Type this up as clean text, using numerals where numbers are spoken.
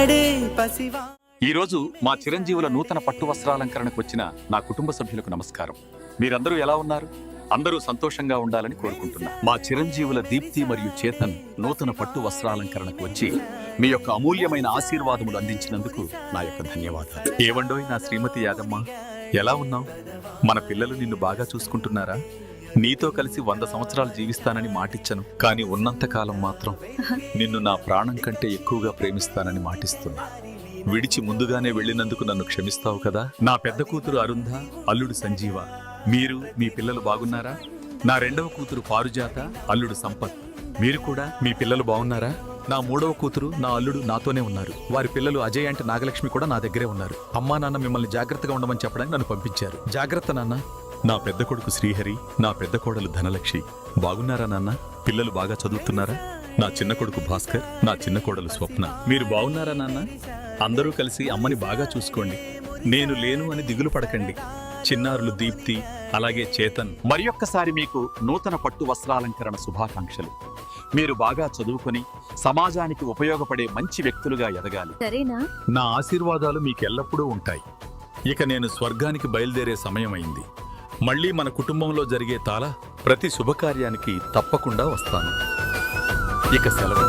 ఆడే పసివా. ఈరోజు మా చిరంజీవుల నూతన పట్టు వస్త్రాలంకరణకు వచ్చిన నా కుటుంబ సభ్యులకు నమస్కారం. మీరందరూ ఎలా ఉన్నారు? అందరూ సంతోషంగా ఉండాలని కోరుకుంటున్నా. మా చిరంజీవుల దీప్తి మరియు చేతన్ నూతన పట్టు వస్త్రాలంకరణకు వచ్చి మీ యొక్క అమూల్యమైన ఆశీర్వాదములు అందించినందుకు నా యొక్క ధన్యవాదాలు. ఏవండోయ్ నా శ్రీమతి యాదమ్మ, ఎలా ఉన్నావు? మన పిల్లలు నిన్ను బాగా చూసుకుంటున్నారా? నీతో కలిసి 100 సంవత్సరాలు జీవిస్తానని మాటిచ్చాను, కానీ ఉన్నంతకాలం మాత్రం నిన్ను నా ప్రాణం కంటే ఎక్కువగా ప్రేమిస్తానని మాటిస్తున్నా. విడిచి ముందుగానే వెళ్ళినందుకు నన్ను క్షమిస్తావు కదా? నా పెద్ద కూతురు అరుంధ, అల్లుడు సంజీవ, మీరు మీ పిల్లలు బాగున్నారా? నా రెండవ కూతురు పారుజాత, అల్లుడు సంపత్, మీరు కూడా మీ పిల్లలు బాగున్నారా? నా మూడవ కూతురు, నా అల్లుడు నాతోనే ఉన్నారు. వారి పిల్లలు అజయ్ అంటే నాగలక్ష్మి కూడా నా దగ్గరే ఉన్నారు. అమ్మా నాన్న మిమ్మల్ని జాగ్రత్తగా ఉండమని చెప్పడానికి నన్ను పంపించారు. జాగ్రత్త నాన్న. నా పెద్ద కొడుకు శ్రీహరి, నా పెద్ద కోడలు ధనలక్ష్మి బాగున్నారా నాన్న? పిల్లలు బాగా చదువుతున్నారా? నా చిన్న కొడుకు భాస్కర్, నా చిన్న కోడలు స్వప్న, మీరు బాగున్నారా నాన్న? అందరూ కలిసి అమ్మని బాగా చూసుకోండి. నేను లేను అని దిగులు పడకండి. చిన్నారులు దీప్తి, అలాగే చేతన్, మరి ఒక్కసారి మీకు నూతన పట్టు వస్త్రాలంకరణ శుభాకాంక్షలు. మీరు బాగా చదువుకొని సమాజానికి ఉపయోగపడే మంచి వ్యక్తులుగా ఎదగాలి. సరేనా? నా ఆశీర్వాదాలు మీకు ఎల్లప్పుడూ ఉంటాయి. ఇక నేను స్వర్గానికి బయలుదేరే సమయం అయింది. మళ్ళీ మన కుటుంబంలో జరిగే ప్రతి శుభకార్యానికి తప్పకుండా వస్తాను. ఇక సెలవు.